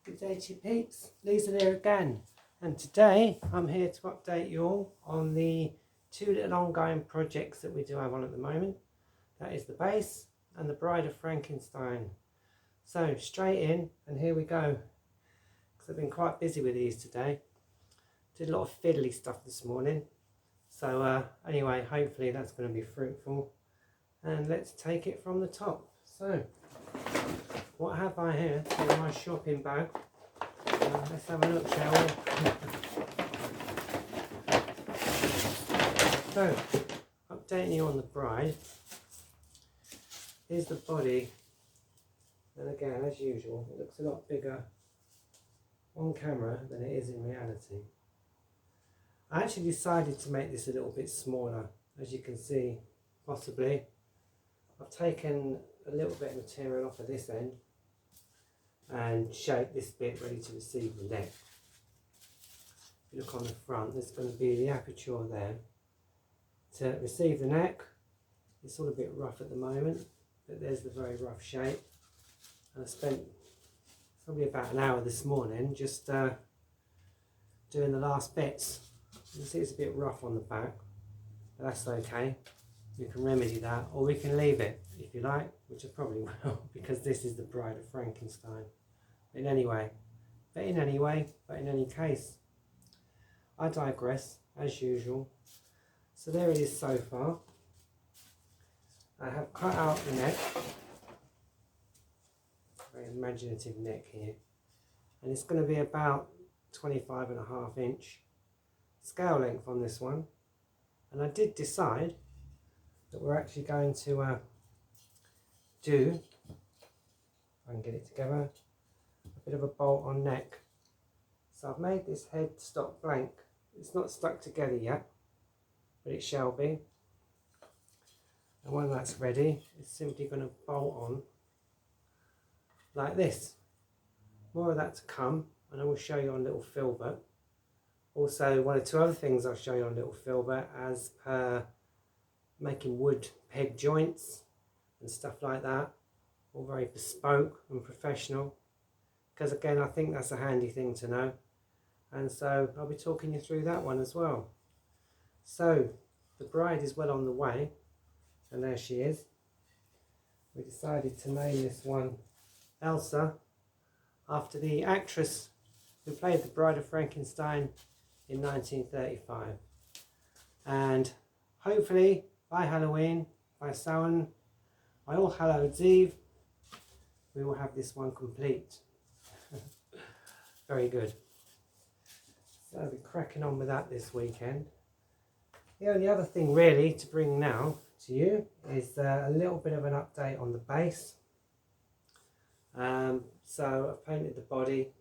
Good day to you peeps, Lisa there again, and today I'm here to update you all on the two little ongoing projects that we do have on at the moment. That is the Bass and the Bride of Frankenstein. So straight in, and here we go, because I've been quite busy with these today. Did a lot of fiddly stuff this morning, so anyway, hopefully that's going to be fruitful, and let's take it from the top. So what have I here in my shopping bag? Let's have a look, shall we? So, updating you on the Bride. Here's the body, and again, as usual, it looks a lot bigger on camera than it is in reality. I actually decided to make this a little bit smaller, as you can see, possibly. I've taken a little bit of material off of this end and shaped this bit ready to receive the neck. If you look on the front, there's going to be the aperture there to receive the neck. It's all a bit rough at the moment, but there's the very rough shape. And I spent probably about an hour this morning just doing the last bits. You can see it's a bit rough on the back, but that's okay. You can remedy that, or we can leave it if you like, which I probably will, because this is the Bride of Frankenstein. In any case, I digress, as usual. So there it is so far. I have cut out the neck, very imaginative neck here, and it's going to be about 25.5 inch scale length on this one. And I did decide that we're actually going to do, if I can get it together, a bit of a bolt on neck. So I've made this head stock blank. It's not stuck together yet, but it shall be. And when that's ready, it's simply going to bolt on like this. More of that to come, and I will show you on little filbert. Also, one or two other things I'll show you on little filbert, as per making wood peg joints and stuff like that, all very bespoke and professional, because again I think that's a handy thing to know, and so I'll be talking you through that one as well. So the Bride is well on the way, and there she is. We decided to name this one Elsa, after the actress who played the Bride of Frankenstein in 1935, and hopefully by Halloween, by Samhain, by All Hallows Eve, we will have this one complete. Very good. So I'll be cracking on with that this weekend. The only other thing really to bring now to you is a little bit of an update on the Bass. So I've painted the body.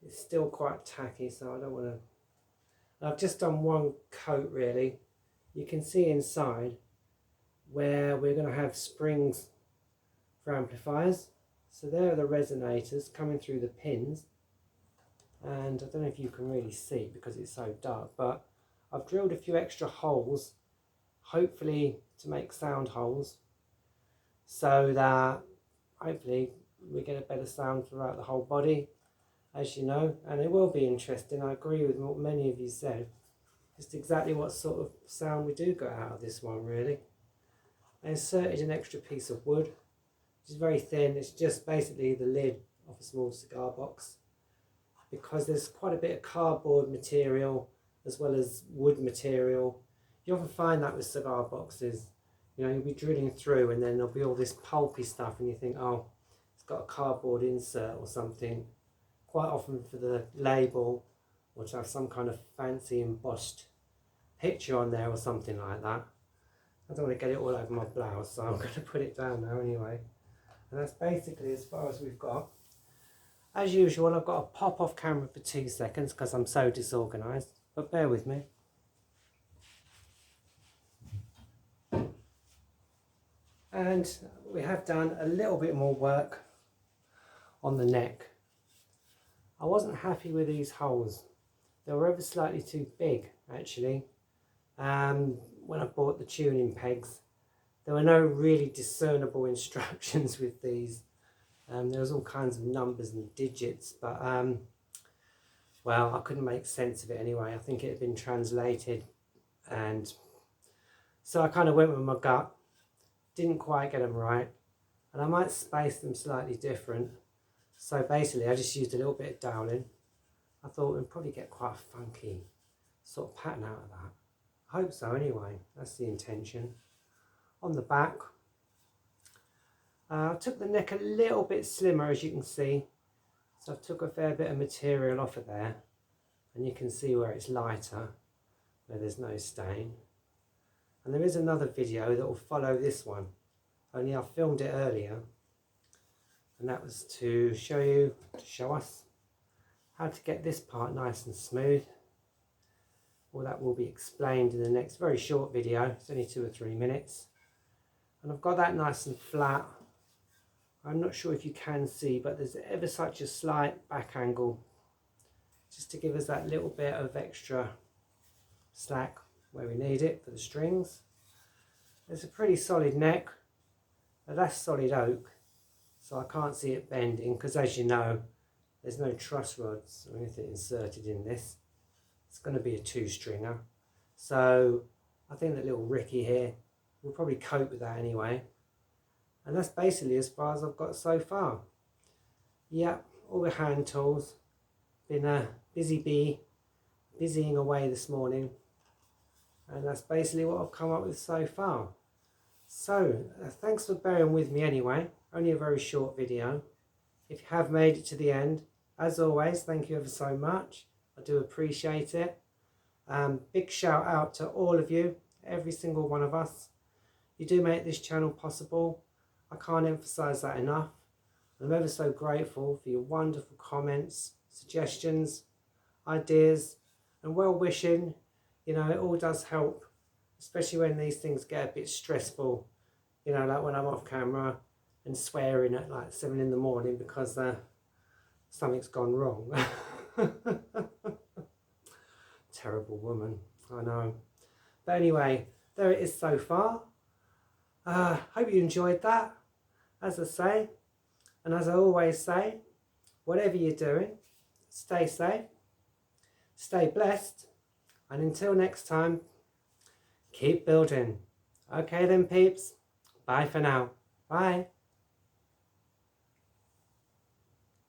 It's still quite tacky, so I don't want to. I've just done one coat really. You can see inside where we're going to have springs for amplifiers. So there are the resonators coming through the pins, and I don't know if you can really see because it's so dark, but I've drilled a few extra holes, hopefully to make sound holes, so that hopefully we get a better sound throughout the whole body, as you know. And it will be interesting. I agree with what many of you said, just exactly what sort of sound we do get out of this one really. I inserted an extra piece of wood, which is very thin. It's just basically the lid of a small cigar box, because there's quite a bit of cardboard material as well as wood material. You often find that with cigar boxes. You know, you'll be drilling through and then there'll be all this pulpy stuff and you think, oh, it's got a cardboard insert or something, quite often for the label, or to have some kind of fancy embossed picture on there or something like that. I don't want to get it all over my blouse, so I'm going to put it down now anyway. And that's basically as far as we've got. As usual, I've got to pop off camera for 2 seconds because I'm so disorganised, but bear with me. And we have done a little bit more work on the neck. I wasn't happy with these holes. They were ever slightly too big actually. When I bought the tuning pegs, there were no really discernible instructions with these. There was all kinds of numbers and digits, but well, I couldn't make sense of it anyway. I think it had been translated, and so I kind of went with my gut. Didn't quite get them right, and I might space them slightly different. So basically I just used a little bit of doweling. I thought we'd probably get quite a funky sort of pattern out of that. I hope so anyway, that's the intention. On the back, I took the neck a little bit slimmer, as you can see. So I took a fair bit of material off of there, and you can see where it's lighter, where there's no stain. And there is another video that will follow this one, only I filmed it earlier, and that was to show us how to get this part nice and smooth. Well, that will be explained in the next very short video. It's only 2 or 3 minutes. And I've got that nice and flat. I'm not sure if you can see, but there's ever such a slight back angle, just to give us that little bit of extra slack where we need it for the strings. It's a pretty solid neck. Now that's solid oak, so I can't see it bending, because as you know, there's no truss rods or anything inserted in this. It's going to be a 2-stringer, so I think that little Ricky here will probably cope with that anyway. And that's basically as far as I've got so far. Yep, all the hand tools. Been a busy bee, busying away this morning, and that's basically what I've come up with so far. So thanks for bearing with me anyway. Only a very short video. If you have made it to the end, as always, thank you ever so much. I do appreciate it. Big shout out to all of you, every single one of us. You do make this channel possible. I can't emphasize that enough. I'm ever so grateful for your wonderful comments, suggestions, ideas, and well-wishing. You know, it all does help, especially when these things get a bit stressful. You know, like when I'm off camera and swearing at like 7 in the morning because something's gone wrong. Terrible woman, I know. But anyway, there it is so far. Hope you enjoyed that. As I say, and as I always say, whatever you're doing, stay safe, stay blessed, and until next time, keep building. Okay then peeps, bye for now. Bye.